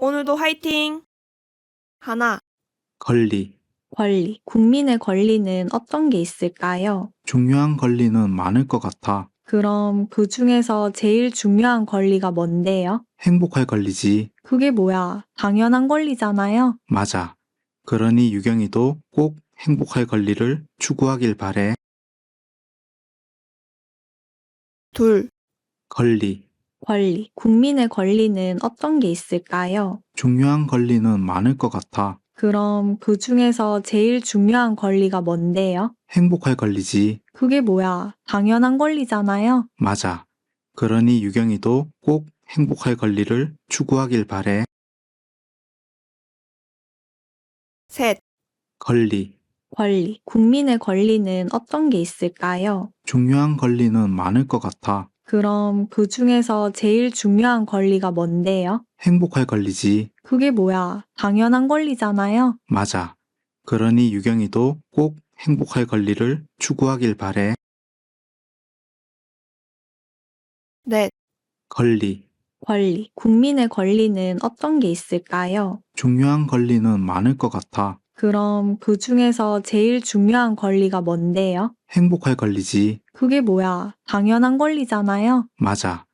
오늘도 화이팅! 하나, 권리. 권리, 국민의 권리는 어떤 게 있을까요? 중요한 권리는 많을 것 같아. 그럼 그 중에서 제일 중요한 권리가 뭔데요? 행복할 권리지. 그게 뭐야? 당연한 권리잖아요. 맞아. 그러니 유경이도 꼭 행복할 권리를 추구하길 바래. 둘, 권리. 권리, 국민의 권리는 어떤 게 있을까요? 중요한 권리는 많을 것 같아. 그럼 그 중에서 제일 중요한 권리가 뭔데요? 행복할 권리지. 그게 뭐야? 당연한 권리잖아요. 맞아. 그러니 유경이도 꼭 행복할 권리를 추구하길 바래. 셋, 권리. 권리, 국민의 권리는 어떤 게 있을까요? 중요한 권리는 많을 것 같아. 그럼 그 중에서 제일 중요한 권리가 뭔데요? 행복할 권리지. 그게 뭐야? 당연한 권리잖아요. 맞아. 그러니 유경이도 꼭 행복할 권리를 추구하길 바래. 넷, 권리. 권리, 국민의 권리는 어떤 게 있을까요? 중요한 권리는 많을 것 같아. 그럼 그 중에서 제일 중요한 권리가 뭔데요? 행복할 권리지. 그게 뭐야? 당연한 권리잖아요. 맞아.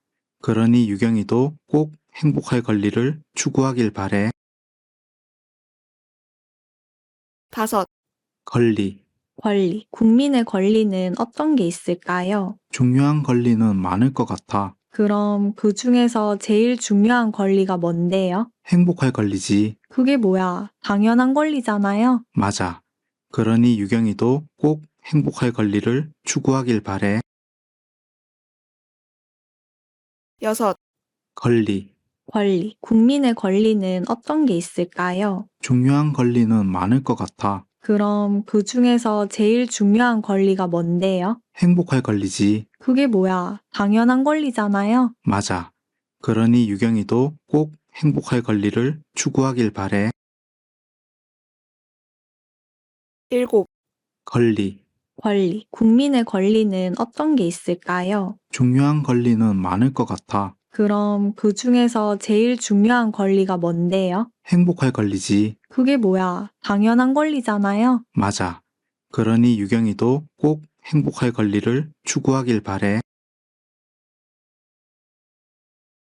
그러니 유경이도 꼭 행복할 권리를 추구하길 바래. 다섯, 권리. 권리, 국민의 권리는 어떤 게 있을까요? 중요한 권리는 많을 것 같아. 그럼 그 중에서 제일 중요한 권리가 뭔데요? 행복할 권리지. 그게 뭐야? 당연한 권리잖아요. 맞아. 그러니 유경이도 꼭 행복할 권리를 추구하길 바래. 여섯, 권리. 권리, 국민의 권리는 어떤 게 있을까요? 중요한 권리는 많을 것 같아. 그럼 그 중에서 제일 중요한 권리가 뭔데요? 행복할 권리지. 그게 뭐야? 당연한 권리잖아요. 맞아. 그러니 유경이도 꼭 행복할 권리를 추구하길 바래. 일곱, 권리. 권리, 국민의 권리는 어떤 게 있을까요? 중요한 권리는 많을 것 같아. 그럼 그 중에서 제일 중요한 권리가 뭔데요? 행복할 권리지. 그게 뭐야? 당연한 권리잖아요. 맞아. 그러니 유경이도 꼭 행복할 권리를 추구하길 바래.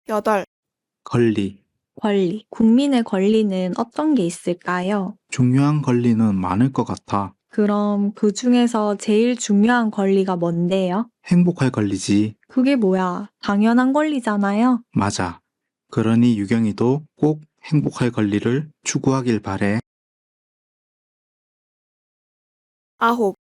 여덟, 권리. 권리, 국민의 권리는 어떤 게 있을까요? 중요한 권리는 많을 것 같아. 그럼 그 중에서 제일 중요한 권리가 뭔데요? 행복할 권리지. 그게 뭐야? 당연한 권리잖아요. 맞아. 그러니 유경이도 꼭 행복할 권리를 추구하길 바래. 아홉,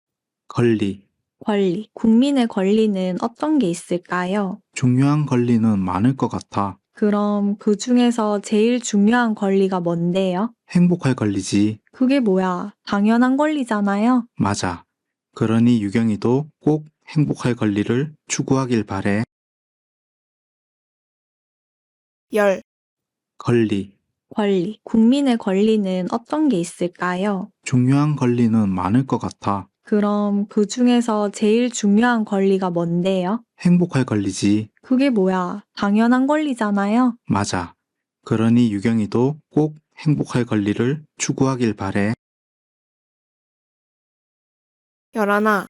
권리. 권리, 국민의 권리는 어떤 게 있을까요? 중요한 권리는 많을 것 같아. 그럼 그 중에서 제일 중요한 권리가 뭔데요? 행복할 권리지. 그게 뭐야? 당연한 권리잖아요. 맞아. 그러니 유경이도 꼭 행복할 권리를 추구하길 바래. 열, 권리. 권리, 국민의 권리는 어떤 게 있을까요? 중요한 권리는 많을 것 같아. 그럼 그 중에서 제일 중요한 권리가 뭔데요? 행복할 권리지. 그게 뭐야? 당연한 권리잖아요. 맞아. 그러니 유경이도 꼭 행복할 권리를 추구하길 바래. 열하나,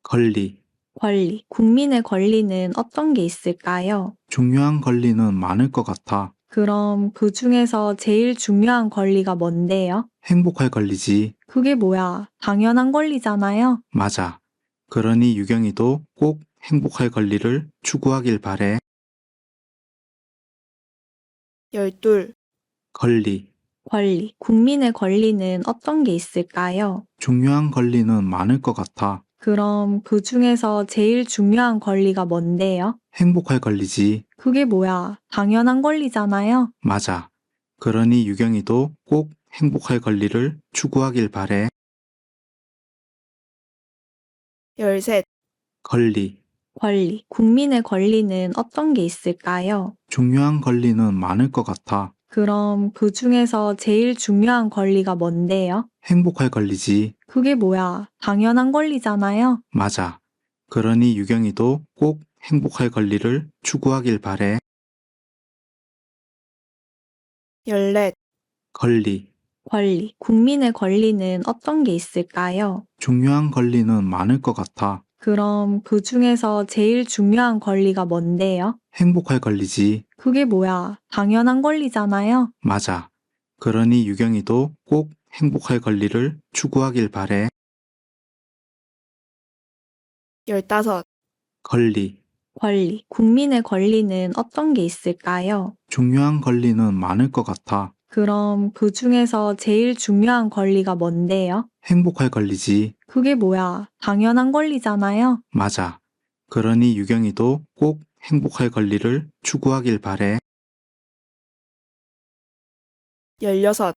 권리. 권리, 국민의 권리는 어떤 게 있을까요? 중요한 권리는 많을 것 같아. 그럼 그 중에서 제일 중요한 권리가 뭔데요? 행복할 권리지. 그게 뭐야? 당연한 권리잖아요. 맞아. 그러니 유경이도 꼭 행복할 권리를 추구하길 바래. 열둘, 권리. 권리, 국민의 권리는 어떤 게 있을까요? 중요한 권리는 많을 것 같아. 그럼 그 중에서 제일 중요한 권리가 뭔데요? 행복할 권리지. 그게 뭐야? 당연한 권리잖아요. 맞아. 그러니 유경이도 꼭 행복할 권리를 추구하길 바래. 열셋, 권리. 권리, 국민의 권리는 어떤 게 있을까요? 중요한 권리는 많을 것 같아. 그럼 그 중에서 제일 중요한 권리가 뭔데요? 행복할 권리지. 그게 뭐야? 당연한 권리잖아요. 맞아. 그러니 유경이도 꼭 행복할 권리를 추구하길 바래. 열넷, 권리. 권리. 국민의 권리는 어떤 게 있을까요? 중요한 권리는 많을 것 같아. 그럼 그 중에서 제일 중요한 권리가 뭔데요? 행복할 권리지. 그게 뭐야? 당연한 권리잖아요. 맞아. 그러니 유경이도 꼭 행복할 권리를 추구하길 바래. 열다섯, 권리. 권리. 국민의 권리는 어떤 게 있을까요? 중요한 권리는 많을 것 같아. 그럼 그 중에서 제일 중요한 권리가 뭔데요? 행복할 권리지. 그게 뭐야? 당연한 권리잖아요. 맞아. 그러니 유경이도 꼭 행복할 권리를 추구하길 바래. 열여섯,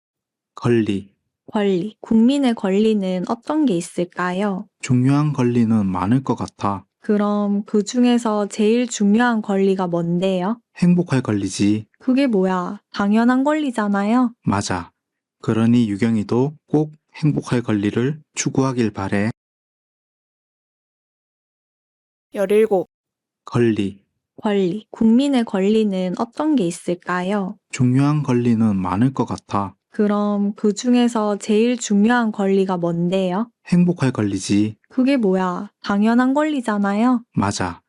권리. 권리. 국민의 권리는 어떤 게 있을까요? 중요한 권리는 많을 것 같아. 그럼 그 중에서 제일 중요한 권리가 뭔데요? 행복할 권리지. 그게 뭐야? 당연한 권리잖아요. 맞아. 그러니 유경이도 꼭 행복할 권리를 추구하길 바래. 열일곱, 권리. 권리. 국민의 권리는 어떤 게 있을까요? 중요한 권리는 많을 것 같아. 그럼 그 중에서 제일 중요한 권리가 뭔데요? 행복할 권리지. 그게 뭐야? 당연한 권리잖아요. 맞아.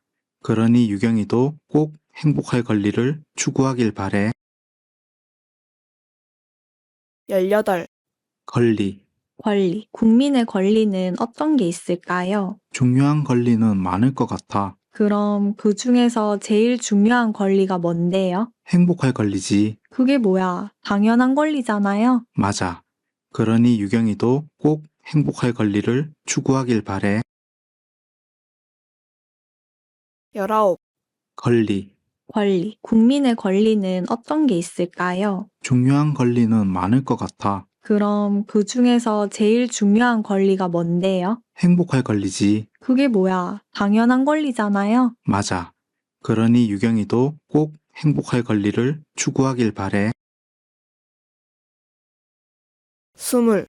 그러니 유경이도 꼭 행복할 권리를 추구하길 바래. 열여덟, 권리. 권리. 국민의 권리는 어떤 게 있을까요? 중요한 권리는 많을 것 같아. 그럼 그 중에서 제일 중요한 권리가 뭔데요? 행복할 권리지. 그게 뭐야? 당연한 권리잖아요. 맞아. 그러니 유경이도 꼭 행복할 권리를 추구하길 바래. 열아홉, 권리. 권리. 국민의 권리는 어떤 게 있을까요? 중요한 권리는 많을 것 같아. 그럼 그 중에서 제일 중요한 권리가 뭔데요? 행복할 권리지. 그게 뭐야? 당연한 권리잖아요. 맞아. 그러니 유경이도 꼭 행복할 권리를 추구하길 바래. 스물,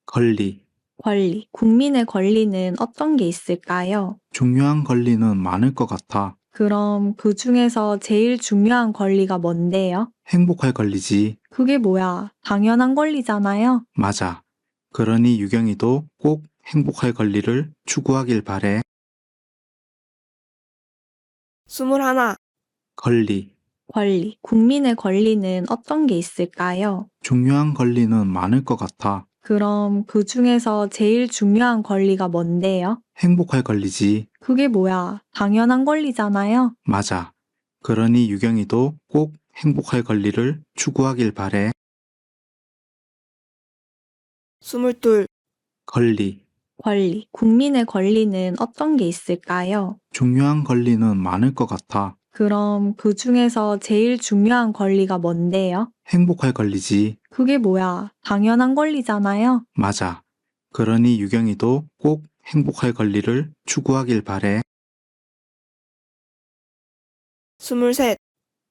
권리. 권리. 국민의 권리는 어떤 게 있을까요? 중요한 권리는 많을 것 같아. 그럼 그 중에서 제일 중요한 권리가 뭔데요? 행복할 권리지. 그게 뭐야? 당연한 권리잖아요. 맞아. 그러니 유경이도 꼭 행복할 권리를 추구하길 바래. 스물하나, 권리. 권리. 국민의 권리는 어떤 게 있을까요? 중요한 권리는 많을 것 같아. 그럼 그 중에서 제일 중요한 권리가 뭔데요? 행복할 권리지. 그게 뭐야? 당연한 권리잖아요. 맞아. 그러니 유경이도 꼭 행복할 권리를 추구하길 바래. 스물둘, 권리. 권리. 국민의 권리는 어떤 게 있을까요? 중요한 권리는 많을 것 같아. 그럼 그 중에서 제일 중요한 권리가 뭔데요? 행복할 권리지. 그게 뭐야? 당연한 권리잖아요. 맞아. 그러니 유경이도 꼭 행복할 권리를 추구하길 바래. 스물셋,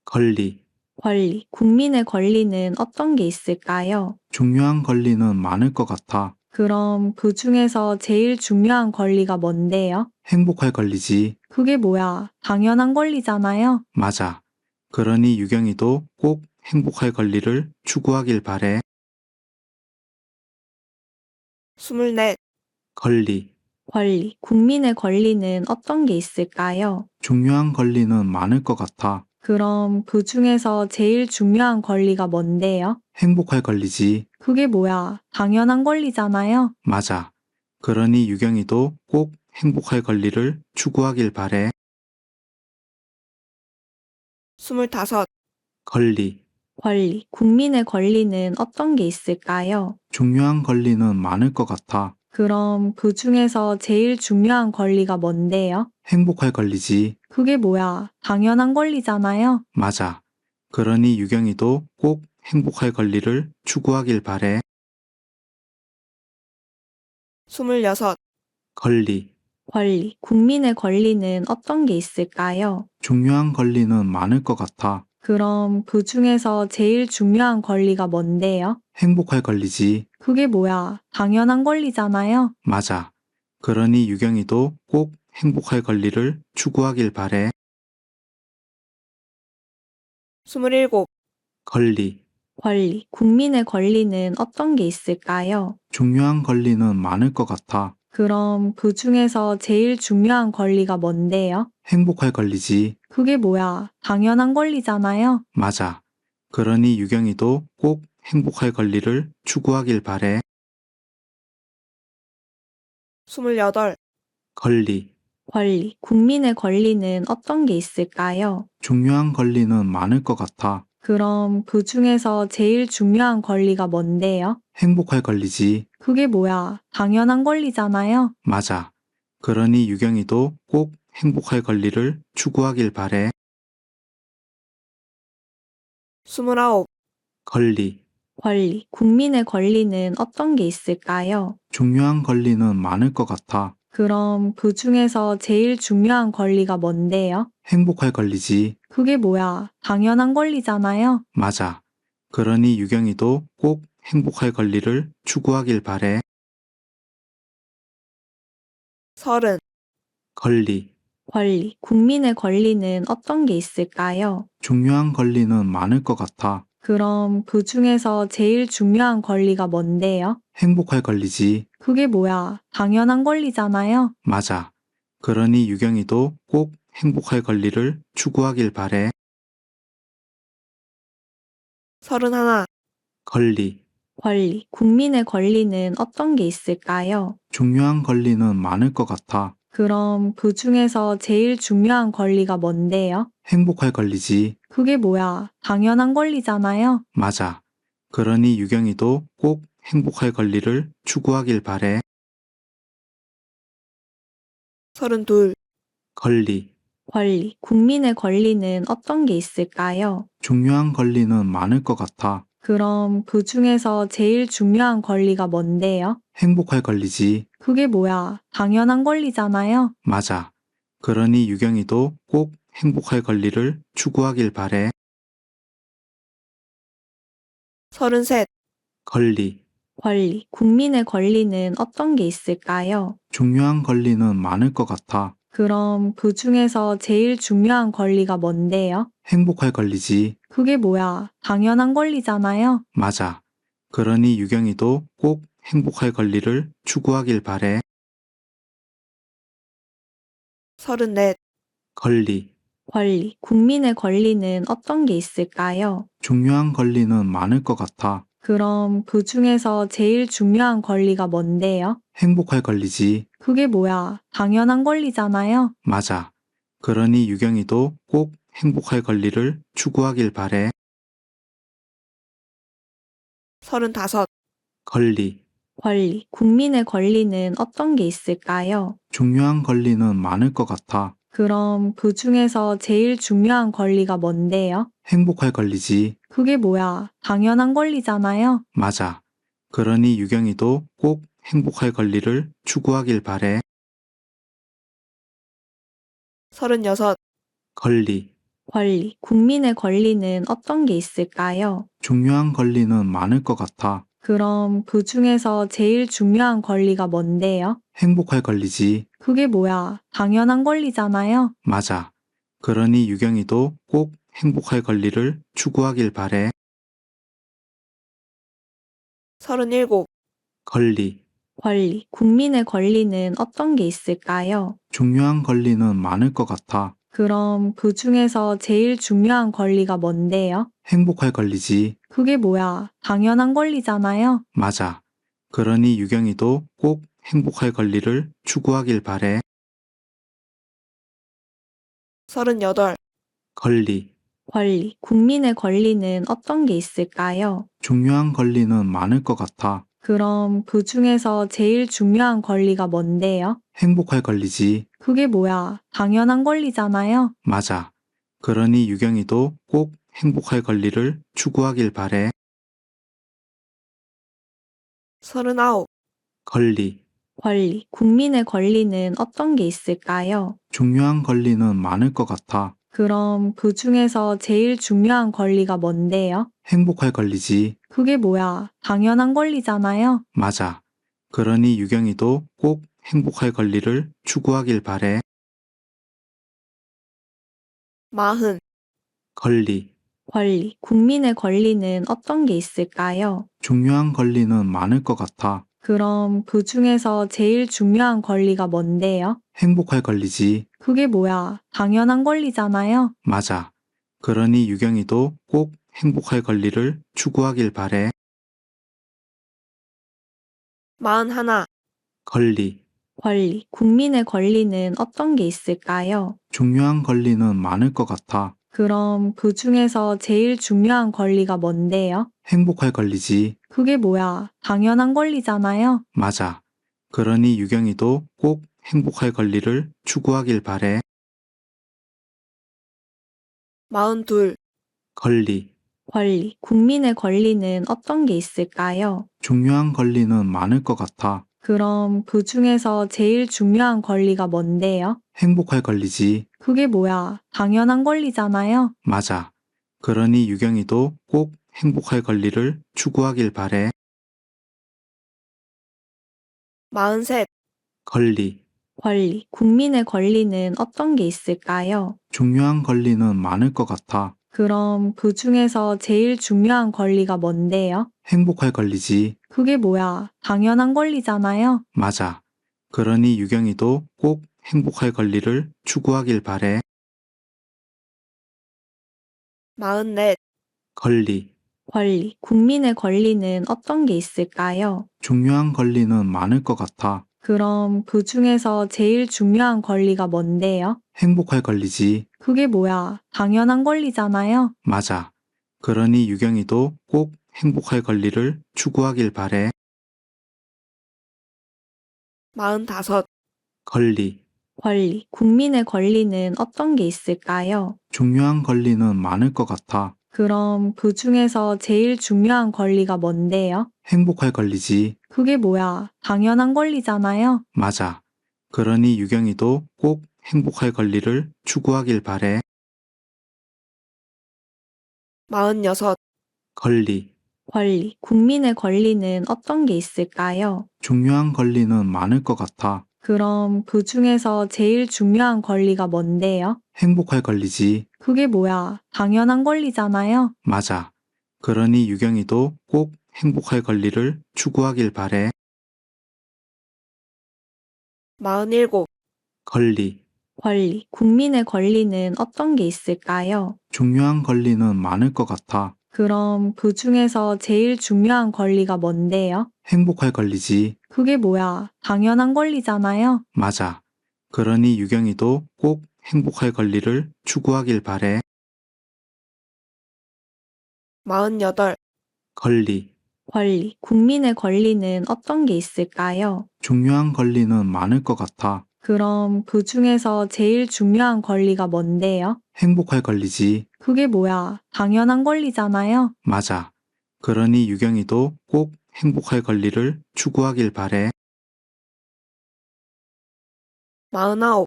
권리. 권리. 국민의 권리는 어떤 게 있을까요? 중요한 권리는 많을 것 같아. 그럼 그 중에서 제일 중요한 권리가 뭔데요? 행복할 권리지. 그게 뭐야? 당연한 권리잖아요. 맞아. 그러니 유경이도 꼭 행복할 권리를 추구하길 바래. 스물넷, 권리. 권리. 국민의 권리는 어떤 게 있을까요? 중요한 권리는 많을 것 같아. 그럼 그 중에서 제일 중요한 권리가 뭔데요? 행복할 권리지. 그게 뭐야? 당연한 권리잖아요. 맞아. 그러니 유경이도 꼭 행복할 권리를 추구하길 바래. 스물다섯, 권리. 권리. 국민의 권리는 어떤 게 있을까요? 중요한 권리는 많을 것 같아. 그럼 그 중에서 제일 중요한 권리가 뭔데요? 행복할 권리지. 그게 뭐야? 당연한 권리잖아요. 맞아. 그러니 유경이도 꼭 행복할 권리를 추구하길 바래. 스물여섯, 권리. 권리. 국민의 권리는 어떤 게 있을까요? 중요한 권리는 많을 것 같아. 그럼 그 중에서 제일 중요한 권리가 뭔데요? 행복할 권리지. 그게 뭐야? 당연한 권리잖아요. 맞아. 그러니 유경이도 꼭 행복할 권리를 추구하길 바래. 스물일곱, 권리. 권리, 국민의 권리는 어떤 게 있을까요? 중요한 권리는 많을 것 같아. 그럼 그 중에서 제일 중요한 권리가 뭔데요? 행복할 권리지. 그게 뭐야? 당연한 권리잖아요. 맞아. 그러니 유경이도 꼭 행복할 권리를 추구하길 바래. 28. 권리. 권리, 국민의 권리는 어떤 게 있을까요? 중요한 권리는 많을 것 같아. 그럼 그 중에서 제일 중요한 권리가 뭔데요? 행복할 권리지. 그게 뭐야? 당연한 권리잖아요. 맞아. 그러니 유경이도 꼭 행복할 권리를 추구하길 바래. 29. 권리. 권리, 국민의 권리는 어떤 게 있을까요? 중요한 권리는 많을 것 같아. 그럼 그 중에서 제일 중요한 권리가 뭔데요? 행복할 권리지. 그게 뭐야? 당연한 권리잖아요. 맞아. 그러니 유경이도 꼭 행복할 권리를 추구하길 바래. 30. 권리. 권리, 국민의 권리는 어떤 게 있을까요? 중요한 권리는 많을 것 같아. 그럼 그 중에서 제일 중요한 권리가 뭔데요? 행복할 권리지. 그게 뭐야? 당연한 권리잖아요. 맞아. 그러니 유경이도 꼭 행복할 권리를 추구하길 바래. 31. 권리. 권리, 국민의 권리는 어떤 게 있을까요? 중요한 권리는 많을 것 같아. 그럼 그 중에서 제일 중요한 권리가 뭔데요? 행복할 권리지. 그게 뭐야? 당연한 권리잖아요. 맞아. 그러니 유경이도 꼭 행복할 권리를 추구하길 바래. 32. 권리. 권리, 국민의 권리는 어떤 게 있을까요? 중요한 권리는 많을 것 같아. 그럼 그 중에서 제일 중요한 권리가 뭔데요? 행복할 권리지. 그게 뭐야? 당연한 권리잖아요. 맞아. 그러니 유경이도 꼭 행복할 권리를 추구하길 바래. 33. 권리. 권리, 국민의 권리는 어떤 게 있을까요? 중요한 권리는 많을 것 같아. 그럼 그 중에서 제일 중요한 권리가 뭔데요? 행복할 권리지. 그게 뭐야? 당연한 권리잖아요. 맞아. 그러니 유경이도 꼭 행복할 권리를 추구하길 바래. 34. 권리. 권리, 국민의 권리는 어떤 게 있을까요? 중요한 권리는 많을 것 같아. 그럼 그 중에서 제일 중요한 권리가 뭔데요? 행복할 권리지. 그게 뭐야? 당연한 권리잖아요. 맞아. 그러니 유경이도 꼭 행복할 권리를 추구하길 바래. 35. 권리. 권리, 국민의 권리는 어떤 게 있을까요? 중요한 권리는 많을 것 같아. 그럼 그 중에서 제일 중요한 권리가 뭔데요? 행복할 권리지. 그게 뭐야? 당연한 권리잖아요. 맞아. 그러니 유경이도 꼭 행복할 권리를 추구하길 바래. 36. 권리. 권리, 국민의 권리는 어떤 게 있을까요? 중요한 권리는 많을 것 같아. 그럼 그 중에서 제일 중요한 권리가 뭔데요? 행복할 권리지. 그게 뭐야? 당연한 권리잖아요. 맞아. 그러니 유경이도 꼭 행복할 권리를 추구하길 바래. 37. 권리. 권리, 국민의 권리는 어떤 게 있을까요? 중요한 권리는 많을 것 같아. 그럼 그 중에서 제일 중요한 권리가 뭔데요? 행복할 권리지. 그게 뭐야? 당연한 권리잖아요. 맞아. 그러니 유경이도 꼭 행복할 권리를 추구하길 바래. 38. 권리. 권리, 국민의 권리는 어떤 게 있을까요? 중요한 권리는 많을 것 같아. 그럼 그 중에서 제일 중요한 권리가 뭔데요? 행복할 권리지. 그게 뭐야? 당연한 권리잖아요. 맞아. 그러니 유경이도 꼭 행복할 권리를 추구하길 바래. 39. 권리. 권리, 국민의 권리는 어떤 게 있을까요? 중요한 권리는 많을 것 같아. 그럼 그 중에서 제일 중요한 권리가 뭔데요? 행복할 권리지. 그게 뭐야? 당연한 권리잖아요. 맞아. 그러니 유경이도 꼭 행복할 권리를 추구하길 바래. 40. 권리. 권리, 국민의 권리는 어떤 게 있을까요? 중요한 권리는 많을 것 같아. 그럼 그 중에서 제일 중요한 권리가 뭔데요? 행복할 권리지. 그게 뭐야? 당연한 권리잖아요. 맞아. 그러니 유경이도 꼭 행복할 권리를 추구하길 바래. 41. 권리. 권리, 국민의 권리는 어떤 게 있을까요? 중요한 권리는 많을 것 같아. 그럼 그 중에서 제일 중요한 권리가 뭔데요? 행복할 권리지. 그게 뭐야? 당연한 권리잖아요. 맞아. 그러니 유경이도 꼭 행복할 권리를 추구하길 바래. 42. 권리. 권리, 국민의 권리는 어떤 게 있을까요? 중요한 권리는 많을 것 같아. 그럼 그 중에서 제일 중요한 권리가 뭔데요? 행복할 권리지. 그게 뭐야? 당연한 권리잖아요. 맞아. 그러니 유경이도 꼭 행복할 권리를 추구하길 바래. 43. 권리. 권리, 국민의 권리는 어떤 게 있을까요? 중요한 권리는 많을 것 같아. 그럼 그 중에서 제일 중요한 권리가 뭔데요? 행복할 권리지. 그게 뭐야? 당연한 권리잖아요. 맞아. 그러니 유경이도 꼭 행복할 권리를 추구하길 바래. 44. 권리. 권리, 국민의 권리는 어떤 게 있을까요? 중요한 권리는 많을 것 같아. 그럼 그 중에서 제일 중요한 권리가 뭔데요? 행복할 권리지. 그게 뭐야? 당연한 권리잖아요. 맞아. 그러니 유경이도 꼭 행복할 권리를 추구하길 바래. 45. 권리. 권리, 국민의 권리는 어떤 게 있을까요? 중요한 권리는 많을 것 같아. 그럼 그 중에서 제일 중요한 권리가 뭔데요? 행복할 권리지. 그게 뭐야? 당연한 권리잖아요. 맞아. 그러니 유경이도 꼭 행복할 권리를 추구하길 바래. 46. 권리. 권리, 국민의 권리는 어떤 게 있을까요? 중요한 권리는 많을 것 같아. 그럼 그 중에서 제일 중요한 권리가 뭔데요? 행복할 권리지. 그게 뭐야? 당연한 권리잖아요. 맞아. 그러니 유경이도 꼭 행복할 권리를 추구하길 바래. 47. 권리. 권리, 국민의 권리는 어떤 게 있을까요? 중요한 권리는 많을 것 같아. 그럼 그 중에서 제일 중요한 권리가 뭔데요? 행복할 권리지. 그게 뭐야? 당연한 권리잖아요. 맞아. 그러니 유경이도 꼭 행복할 권리를 추구하길 바래. 48. 권리. 권리, 국민의 권리는 어떤 게 있을까요? 중요한 권리는 많을 것 같아. 그럼 그 중에서 제일 중요한 권리가 뭔데요? 행복할 권리지. 그게 뭐야? 당연한 권리잖아요. 맞아. 그러니 유경이도 꼭 행복할 권리를 추구하길 바래. 49.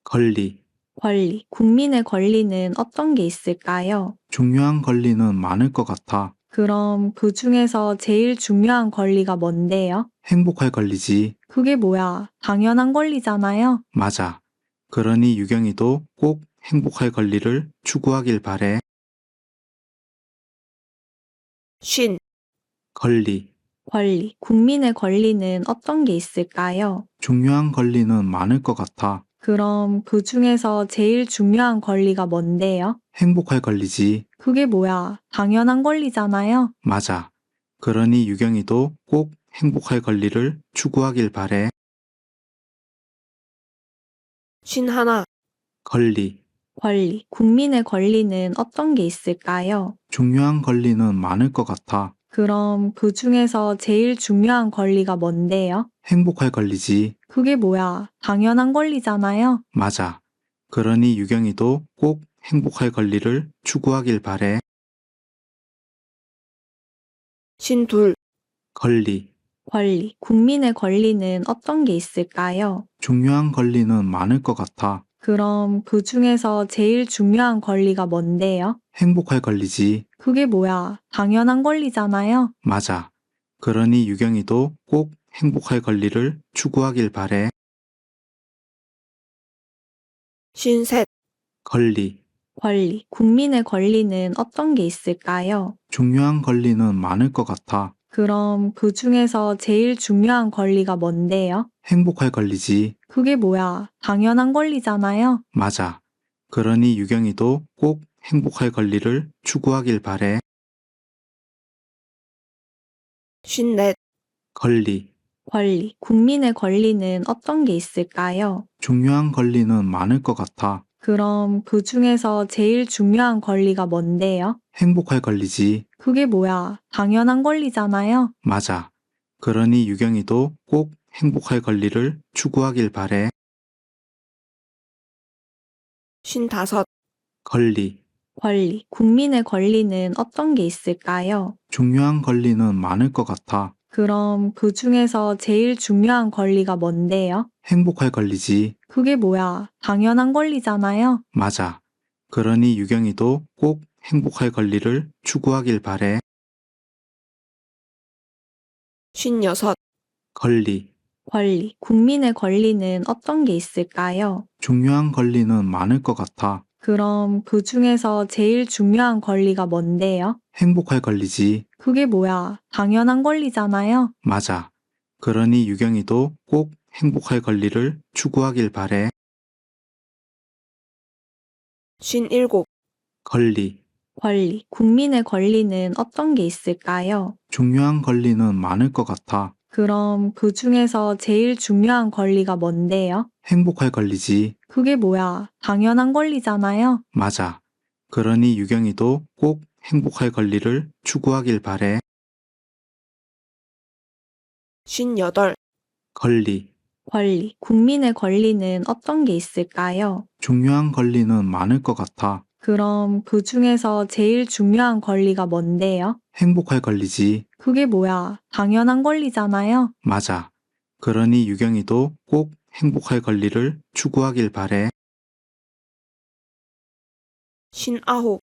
권리. 권리, 국민의 권리는 어떤 게 있을까요? 중요한 권리는 많을 것 같아. 그럼 그 중에서 제일 중요한 권리가 뭔데요? 행복할 권리지. 그게 뭐야? 당연한 권리잖아요. 맞아. 그러니 유경이도 꼭 행복할 권리를 추구하길 바래. 50. 권리. 권리, 국민의 권리는 어떤 게 있을까요? 중요한 권리는 많을 것 같아. 그럼 그 중에서 제일 중요한 권리가 뭔데요? 행복할 권리지. 그게 뭐야? 당연한 권리잖아요. 맞아. 그러니 유경이도 꼭 행복할 권리를 추구하길 바래. 51. 권리. 권리, 국민의 권리는 어떤 게 있을까요? 중요한 권리는 많을 것 같아. 그럼 그 중에서 제일 중요한 권리가 뭔데요? 행복할 권리지. 그게 뭐야? 당연한 권리잖아요. 맞아. 그러니 유경이도 꼭 행복할 권리를 추구하길 바래. 52. 권리. 권리, 국민의 권리는 어떤 게 있을까요? 중요한 권리는 많을 것 같아. 그럼 그 중에서 제일 중요한 권리가 뭔데요? 행복할 권리지. 그게 뭐야? 당연한 권리잖아요. 맞아. 그러니 유경이도 꼭 행복할 권리를 추구하길 바래. 53. 권리. 권리, 국민의 권리는 어떤 게 있을까요? 중요한 권리는 많을 것 같아. 그럼 그 중에서 제일 중요한 권리가 뭔데요? 행복할 권리지. 그게 뭐야? 당연한 권리잖아요. 맞아. 그러니 유경이도 꼭 행복할 권리를 추구하길 바래. 쉰넷, 권리. 권리, 국민의 권리는 어떤 게 있을까요? 중요한 권리는 많을 것 같아. 그럼 그 중에서 제일 중요한 권리가 뭔데요? 행복할 권리지. 그게 뭐야? 당연한 권리잖아요. 맞아. 그러니 유경이도 꼭 행복할 권리를 추구하길 바래. 쉰다섯, 권리. 권리, 국민의 권리는 어떤 게 있을까요? 중요한 권리는 많을 것 같아. 그럼 그 중에서 제일 중요한 권리가 뭔데요? 행복할 권리지. 그게 뭐야? 당연한 권리잖아요. 맞아. 그러니 유경이도 꼭 행복할 권리를 추구하길 바래. 쉰여섯, 권리. 권리, 국민의 권리는 어떤 게 있을까요? 중요한 권리는 많을 것 같아. 그럼 그 중에서 제일 중요한 권리가 뭔데요? 행복할 권리지. 그게 뭐야? 당연한 권리잖아요. 맞아. 그러니 유경이도 꼭 행복할 권리를 추구하길 바래. 쉰일곱, 권리. 권리, 국민의 권리는 어떤 게 있을까요? 중요한 권리는 많을 것 같아. 그럼 그 중에서 제일 중요한 권리가 뭔데요? 행복할 권리지. 그게 뭐야? 당연한 권리잖아요. 맞아. 그러니 유경이도 꼭 행복할 권리를 추구하길 바래. 쉰여덟, 권리. 권리, 국민의 권리는 어떤 게 있을까요? 중요한 권리는 많을 것 같아. 그럼 그 중에서 제일 중요한 권리가 뭔데요? 행복할 권리지. 그게 뭐야? 당연한 권리잖아요. 맞아. 그러니 유경이도 꼭 행복할 권리를 추구하길 바래. 쉰아홉,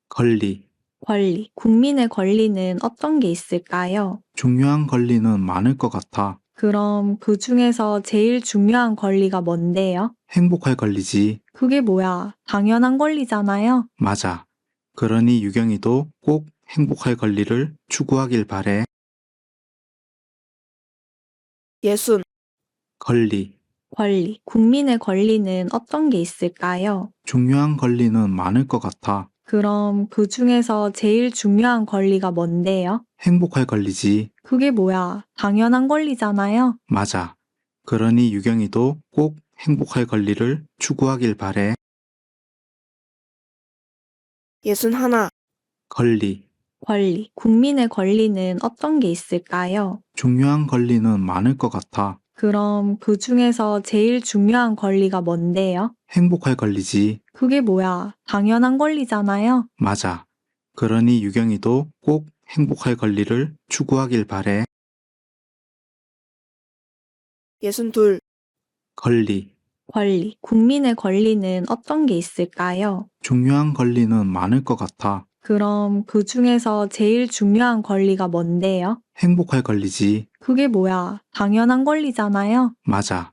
권리. 권리, 국민의 권리는 어떤 게 있을까요? 중요한 권리는 많을 것 같아. 그럼 그 중에서 제일 중요한 권리가 뭔데요? 행복할 권리지. 그게 뭐야? 당연한 권리잖아요. 맞아. 그러니 유경이도 꼭 행복할 권리를 추구하길 바래. 예순, 권리. 권리, 국민의 권리는 어떤 게 있을까요? 중요한 권리는 많을 것 같아. 그럼 그 중에서 제일 중요한 권리가 뭔데요? 행복할 권리지. 그게 뭐야? 당연한 권리잖아요. 맞아. 그러니 유경이도 꼭 행복할 권리를 추구하길 바래. 예순하나, 권리. 권리, 국민의 권리는 어떤 게 있을까요? 중요한 권리는 많을 것 같아. 그럼 그 중에서 제일 중요한 권리가 뭔데요? 행복할 권리지. 그게 뭐야? 당연한 권리잖아요. 맞아. 그러니 유경이도 꼭 행복할 권리를 추구하길 바래. 예순둘, 권리. 권리, 국민의 권리는 어떤 게 있을까요? 중요한 권리는 많을 것 같아. 그럼 그 중에서 제일 중요한 권리가 뭔데요? 행복할 권리지. 그게 뭐야? 당연한 권리잖아요. 맞아.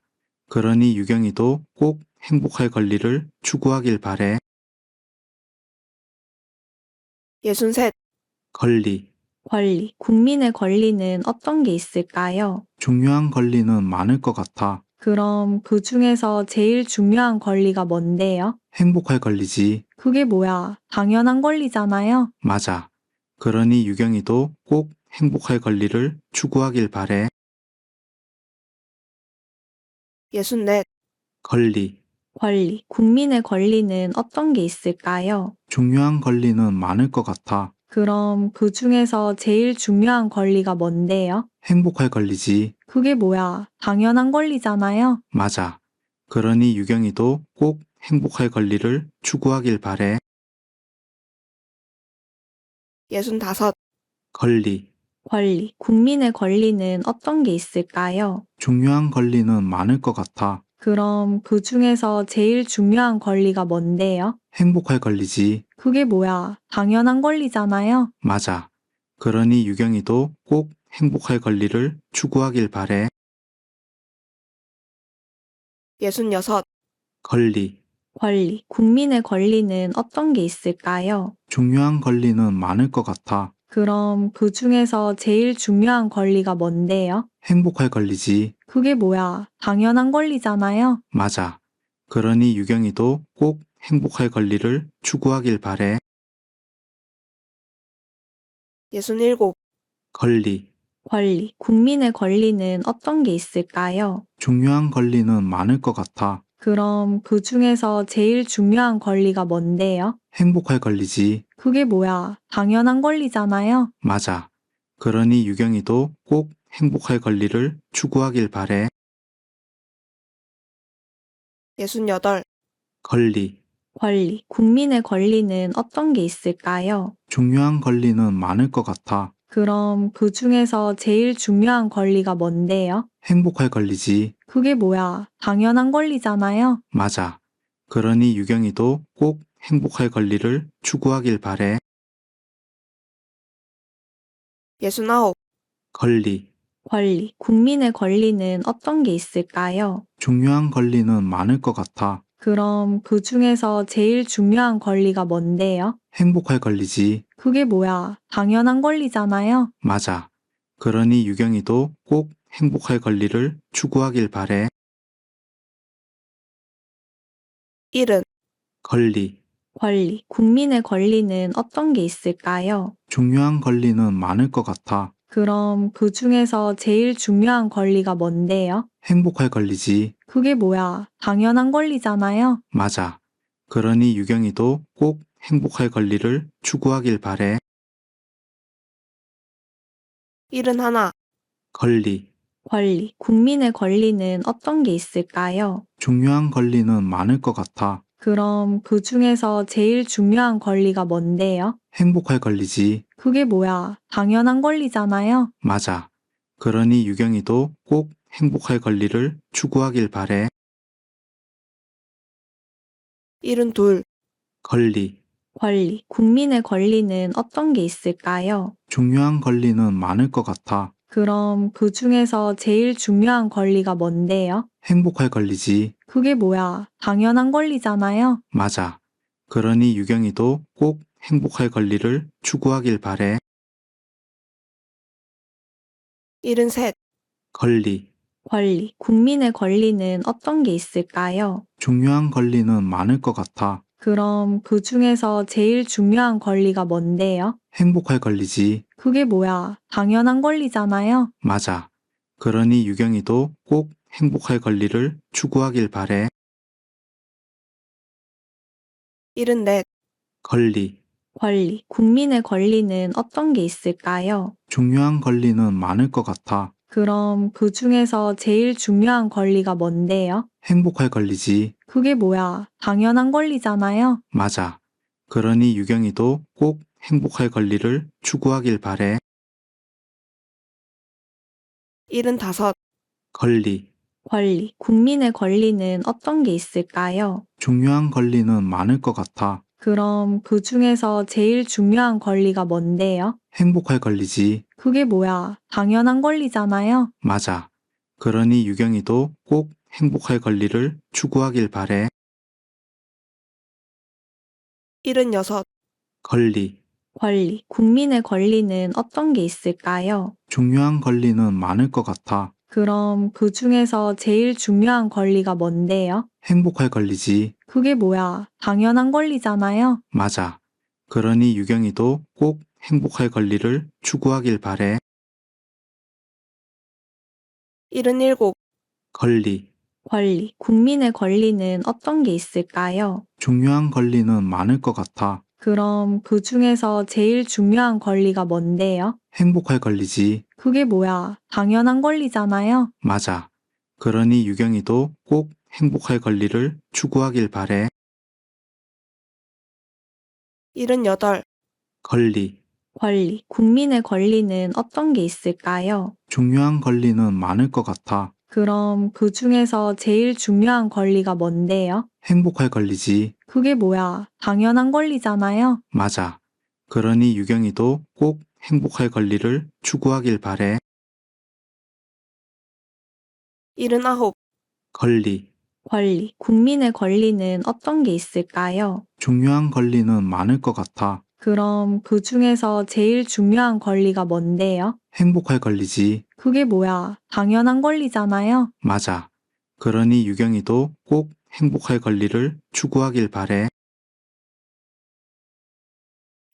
그러니 유경이도 꼭 행복할 권리를 추구하길 바래. 예순셋, 권리. 권리, 국민의 권리는 어떤 게 있을까요? 중요한 권리는 많을 것 같아. 그럼 그 중에서 제일 중요한 권리가 뭔데요? 행복할 권리지. 그게 뭐야? 당연한 권리잖아요. 맞아. 그러니 유경이도 꼭 행복할 권리를 추구하길 바래. 예순넷, 권리. 권리, 국민의 권리는 어떤 게 있을까요? 중요한 권리는 많을 것 같아. 그럼 그 중에서 제일 중요한 권리가 뭔데요? 행복할 권리지. 그게 뭐야? 당연한 권리잖아요. 맞아. 그러니 유경이도 꼭 행복할 권리를 추구하길 바래. 예순다섯, 권리. 권리, 국민의 권리는 어떤 게 있을까요? 중요한 권리는 많을 것 같아. 그럼 그 중에서 제일 중요한 권리가 뭔데요? 행복할 권리지. 그게 뭐야? 당연한 권리잖아요. 맞아. 그러니 유경이도 꼭 행복할 권리를 추구하길 바래. 예순여섯, 권리. 권리, 국민의 권리는 어떤 게 있을까요? 중요한 권리는 많을 것 같아. 그럼 그 중에서 제일 중요한 권리가 뭔데요? 행복할 권리지. 그게 뭐야? 당연한 권리잖아요. 맞아. 그러니 유경이도 꼭 행복할 권리를 추구하길 바래. 67. 권리. 권리, 국민의 권리는 어떤 게 있을까요? 중요한 권리는 많을 것 같아. 그럼 그 중에서 제일 중요한 권리가 뭔데요? 행복할 권리지. 그게 뭐야? 당연한 권리잖아요. 맞아. 그러니 유경이도 꼭 행복할 권리를 추구하길 바래. 68. 권리. 권리, 국민의 권리는 어떤 게 있을까요? 중요한 권리는 많을 것 같아. 그럼 그 중에서 제일 중요한 권리가 뭔데요? 행복할 권리지. 그게 뭐야? 당연한 권리잖아요. 맞아. 그러니 유경이도 꼭 행복할 권리를 추구하길 바래. 69. 권리. 권리, 국민의 권리는 어떤 게 있을까요? 중요한 권리는 많을 것 같아. 그럼 그 중에서 제일 중요한 권리가 뭔데요? 행복할 권리지. 그게 뭐야? 당연한 권리잖아요. 맞아. 그러니 유경이도 꼭 행복할 권리를 추구하길 바래. 70. 권리. 권리, 국민의 권리는 어떤 게 있을까요? 중요한 권리는 많을 것 같아. 그럼 그 중에서 제일 중요한 권리가 뭔데요? 행복할 권리지. 그게 뭐야? 당연한 권리잖아요. 맞아. 그러니 유경이도 꼭 행복할 권리를 추구하길 바래. 71. 권리. 권리, 국민의 권리는 어떤 게 있을까요? 중요한 권리는 많을 것 같아. 그럼 그 중에서 제일 중요한 권리가 뭔데요? 행복할 권리지. 그게 뭐야? 당연한 권리잖아요. 맞아. 그러니 유경이도 꼭 행복할 권리를 추구하길 바래. 72. 권리. 권리, 국민의 권리는 어떤 게 있을까요? 중요한 권리는 많을 것 같아. 그럼 그 중에서 제일 중요한 권리가 뭔데요? 행복할 권리지. 그게 뭐야? 당연한 권리잖아요. 맞아. 그러니 유경이도 꼭 행복할 권리를 추구하길 바래. 73. 권리. 권리, 국민의 권리는 어떤 게 있을까요? 중요한 권리는 많을 것 같아. 그럼 그 중에서 제일 중요한 권리가 뭔데요? 행복할 권리지. 그게 뭐야? 당연한 권리잖아요. 맞아. 그러니 유경이도 꼭 행복할 권리를 추구하길 바래. 74. 권리. 권리, 국민의 권리는 어떤 게 있을까요? 중요한 권리는 많을 것 같아. 그럼 그 중에서 제일 중요한 권리가 뭔데요? 행복할 권리지. 그게 뭐야? 당연한 권리잖아요. 맞아. 그러니 유경이도 꼭 행복할 권리를 추구하길 바래. 75. 권리. 권리, 국민의 권리는 어떤 게 있을까요? 중요한 권리는 많을 것 같아. 그럼 그 중에서 제일 중요한 권리가 뭔데요? 행복할 권리지. 그게 뭐야? 당연한 권리잖아요. 맞아. 그러니 유경이도 꼭 행복할 권리를 추구하길 바래. 76. 권리. 권리, 국민의 권리는 어떤 게 있을까요? 중요한 권리는 많을 것 같아. 그럼 그 중에서 제일 중요한 권리가 뭔데요? 행복할 권리지. 그게 뭐야? 당연한 권리잖아요. 맞아. 그러니 유경이도 꼭 행복할 권리를 추구하길 바래. 77. 권리. 권리, 국민의 권리는 어떤 게 있을까요? 중요한 권리는 많을 것 같아. 그럼 그 중에서 제일 중요한 권리가 뭔데요? 행복할 권리지. 그게 뭐야? 당연한 권리잖아요. 맞아. 그러니 유경이도 꼭 행복할 권리를 추구하길 바래. 78. 권리. 권리, 국민의 권리는 어떤 게 있을까요? 중요한 권리는 많을 것 같아. 그럼 그 중에서 제일 중요한 권리가 뭔데요? 행복할 권리지. 그게 뭐야? 당연한 권리잖아요. 맞아. 그러니 유경이도 꼭 행복할 권리를 추구하길 바래. 79. 권리. 권리, 국민의 권리는 어떤 게 있을까요? 중요한 권리는 많을 것 같아. 그럼 그 중에서 제일 중요한 권리가 뭔데요? 행복할 권리지. 그게 뭐야? 당연한 권리잖아요. 맞아. 그러니 유경이도 꼭 행복할 권리를 추구하길 바래.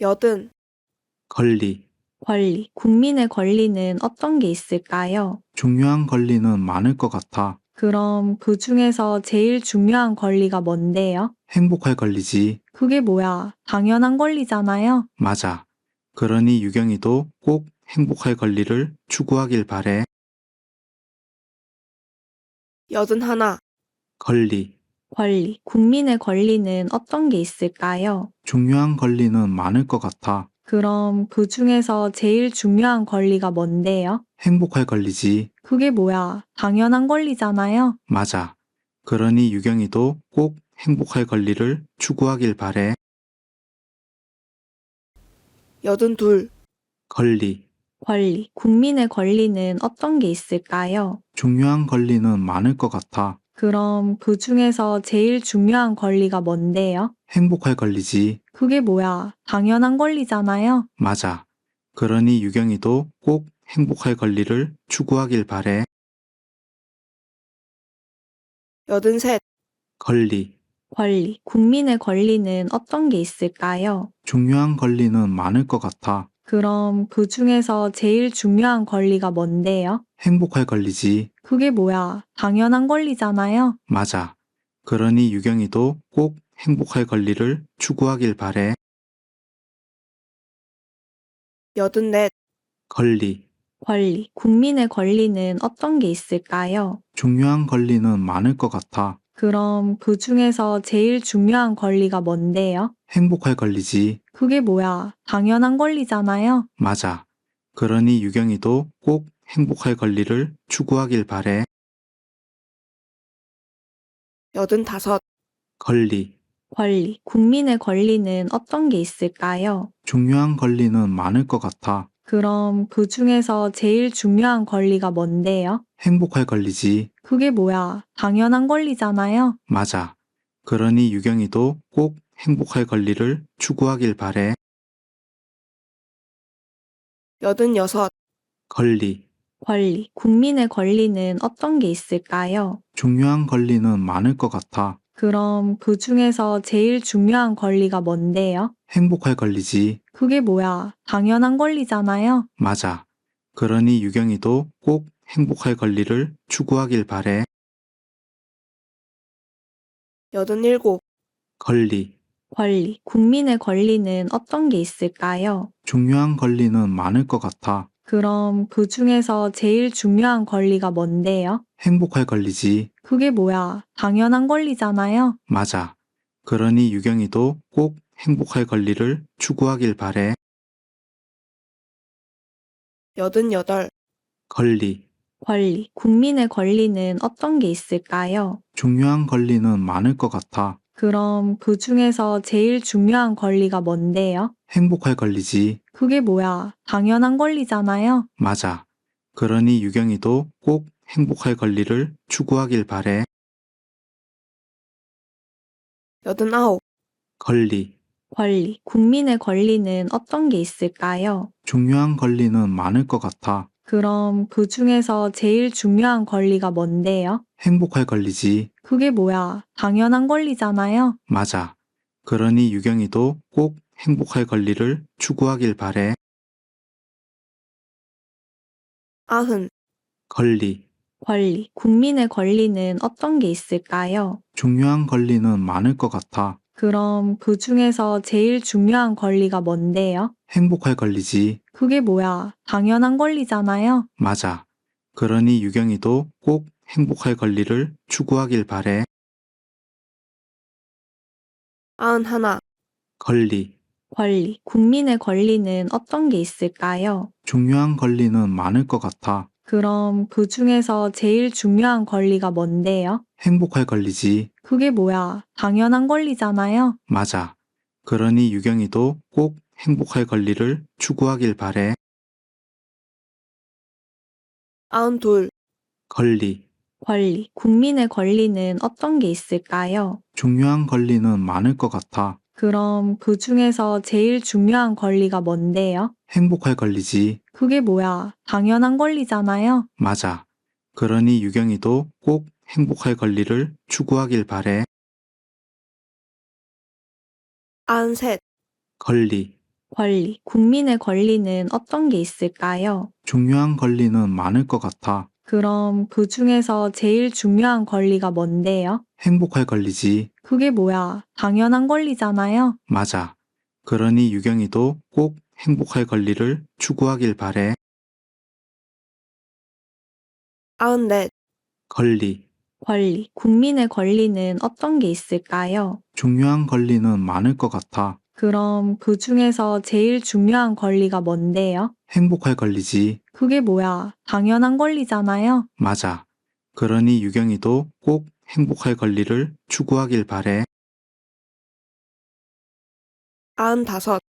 여든, 권리. 권리, 국민의 권리는 어떤 게 있을까요? 중요한 권리는 많을 것 같아. 그럼 그 중에서 제일 중요한 권리가 뭔데요? 행복할 권리지. 그게 뭐야? 당연한 권리잖아요. 맞아. 그러니 유경이도 꼭 행복할 권리를 추구하길 바래. 여든 하나, 권리. 권리, 국민의 권리는 어떤 게 있을까요? 중요한 권리는 많을 것 같아. 그럼 그 중에서 제일 중요한 권리가 뭔데요? 행복할 권리지. 그게 뭐야? 당연한 권리잖아요. 맞아. 그러니 유경이도 꼭 행복할 권리를 추구하길 바래. 여든 둘, 권리. 권리, 국민의 권리는 어떤 게 있을까요? 중요한 권리는 많을 것 같아. 그럼 그 중에서 제일 중요한 권리가 뭔데요? 행복할 권리지. 그게 뭐야? 당연한 권리잖아요. 맞아. 그러니 유경이도 꼭 행복할 권리를 추구하길 바래. 여든 셋, 권리. 권리, 국민의 권리는 어떤 게 있을까요? 중요한 권리는 많을 것 같아. 그럼 그 중에서 제일 중요한 권리가 뭔데요? 행복할 권리지. 그게 뭐야? 당연한 권리잖아요. 맞아. 그러니 유경이도 꼭 행복할 권리를 추구하길 바래. 여든 넷, 권리. 권리, 국민의 권리는 어떤 게 있을까요? 중요한 권리는 많을 것 같아. 그럼 그 중에서 제일 중요한 권리가 뭔데요? 행복할 권리지. 그게 뭐야? 당연한 권리잖아요. 맞아. 그러니 유경이도 꼭 행복할 권리를 추구하길 바래. 여든 다섯, 권리. 권리, 국민의 권리는 어떤 게 있을까요? 중요한 권리는 많을 것 같아. 그럼 그 중에서 제일 중요한 권리가 뭔데요? 행복할 권리지. 그게 뭐야? 당연한 권리잖아요. 맞아. 그러니 유경이도 꼭 행복할 권리를 추구하길 바래. 여든 여섯, 권리. 권리, 국민의 권리는 어떤 게 있을까요? 중요한 권리는 많을 것 같아. 그럼 그 중에서 제일 중요한 권리가 뭔데요? 행복할 권리지. 그게 뭐야? 당연한 권리잖아요. 맞아. 그러니 유경이도 꼭 행복할 권리를 추구하길 바래. 여든 일곱, 권리. 권리, 국민의 권리는 어떤 게 있을까요? 중요한 권리는 많을 것 같아. 그럼 그 중에서 제일 중요한 권리가 뭔데요? 행복할 권리지. 그게 뭐야? 당연한 권리잖아요. 맞아. 그러니 유경이도 꼭 행복할 권리를 추구하길 바래. 여든 여덟, 권리. 권리, 국민의 권리는 어떤 게 있을까요? 중요한 권리는 많을 것 같아. 그럼 그 중에서 제일 중요한 권리가 뭔데요? 행복할 권리지. 그게 뭐야? 당연한 권리잖아요. 맞아. 그러니 유경이도 꼭 행복할 권리를 추구하길 바래. 여든 아홉, 권리. 권리, 국민의 권리는 어떤 게 있을까요? 중요한 권리는 많을 것 같아. 그럼 그 중에서 제일 중요한 권리가 뭔데요? 행복할 권리지. 그게 뭐야? 당연한 권리잖아요. 맞아. 그러니 유경이도 꼭 행복할 권리를 추구하길 바래. 아흔, 권리. 권리, 국민의 권리는 어떤 게 있을까요? 중요한 권리는 많을 것 같아. 그럼 그 중에서 제일 중요한 권리가 뭔데요? 행복할 권리지. 그게 뭐야? 당연한 권리잖아요. 맞아. 그러니 유경이도 꼭 행복할 권리를 추구하길 바래. 아흔 하나, 권리. 권리, 국민의 권리는 어떤 게 있을까요? 중요한 권리는 많을 것 같아. 그럼 그 중에서 제일 중요한 권리가 뭔데요? 행복할 권리지. 그게 뭐야? 당연한 권리잖아요. 맞아. 그러니 유경이도 꼭 행복할 권리를 추구하길 바래. 아흔 둘, 권리. 권리, 국민의 권리는 어떤 게 있을까요? 중요한 권리는 많을 것 같아. 그럼 그 중에서 제일 중요한 권리가 뭔데요? 행복할 권리지. 그게 뭐야? 당연한 권리잖아요. 맞아. 그러니 유경이도 꼭 행복할 권리를 추구하길 바래. 93. 권리. 권리, 국민의 권리는 어떤 게 있을까요? 중요한 권리는 많을 것 같아. 그럼 그 중에서 제일 중요한 권리가 뭔데요? 행복할 권리지. 그게 뭐야? 당연한 권리잖아요. 맞아. 그러니 유경이도 꼭 행복할 권리를 추구하길 바래. 94. 권리. 권리, 국민의 권리는 어떤 게 있을까요? 중요한 권리는 많을 것 같아. 그럼 그 중에서 제일 중요한 권리가 뭔데요? 행복할 권리지. 그게 뭐야? 당연한 권리잖아요. 맞아. 그러니 유경이도 꼭 행복할 권리를 추구하길 바래. 95.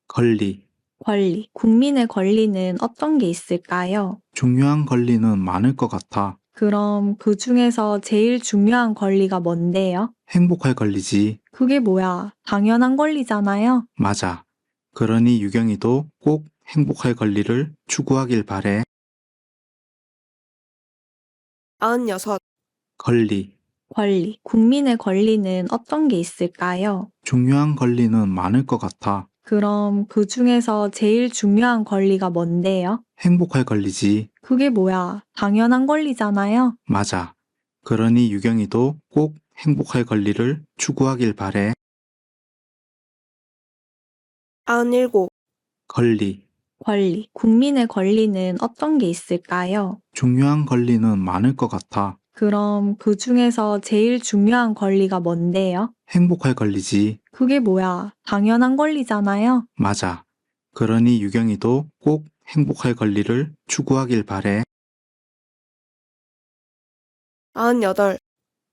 권리. 권리, 국민의 권리는 어떤 게 있을까요? 중요한 권리는 많을 것 같아. 그럼 그 중에서 제일 중요한 권리가 뭔데요? 행복할 권리지. 그게 뭐야? 당연한 권리잖아요. 맞아. 그러니 유경이도 꼭 행복할 권리를 추구하길 바래. 96. 권리. 권리, 국민의 권리는 어떤 게 있을까요? 중요한 권리는 많을 것 같아. 그럼 그 중에서 제일 중요한 권리가 뭔데요? 행복할 권리지. 그게 뭐야? 당연한 권리잖아요. 맞아. 그러니 유경이도 꼭 행복할 권리를 추구하길 바래. 97. 권리. 권리, 국민의 권리는 어떤 게 있을까요? 중요한 권리는 많을 것 같아. 그럼 그 중에서 제일 중요한 권리가 뭔데요? 행복할 권리지. 그게 뭐야? 당연한 권리잖아요. 맞아. 그러니 유경이도 꼭 행복할 권리를 추구하길 바래. 98.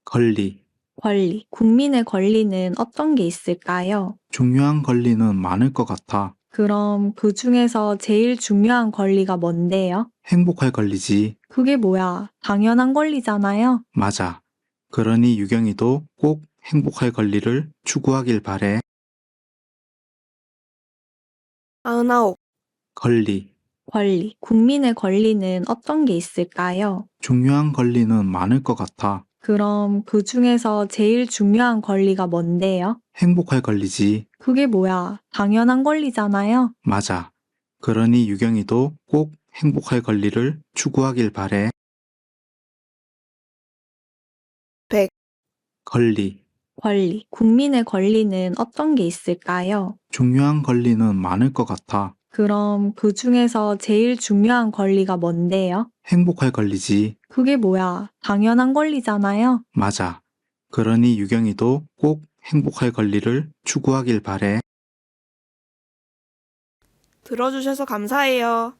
권리. 권리, 국민의 권리는 어떤 게 있을까요? 중요한 권리는 많을 것 같아. 그럼 그 중에서 제일 중요한 권리가 뭔데요? 행복할 권리지. 그게 뭐야? 당연한 권리잖아요. 맞아. 그러니 유경이도 꼭 행복할 권리를 추구하길 바래. 99. 권리. 권리, 국민의 권리는 어떤 게 있을까요? 중요한 권리는 많을 것 같아. 그럼 그 중에서 제일 중요한 권리가 뭔데요? 행복할 권리지. 그게 뭐야? 당연한 권리잖아요. 맞아. 그러니 유경이도 꼭 행복할 권리를 추구하길 바래. 100. 권리. 권리, 국민의 권리는 어떤 게 있을까요? 중요한 권리는 많을 것 같아. 그럼 그 중에서 제일 중요한 권리가 뭔데요? 행복할 권리지. 그게 뭐야? 당연한 권리잖아요. 맞아. 그러니 유경이도 꼭 행복할 권리를 추구하길 바래. 들어주셔서 감사해요.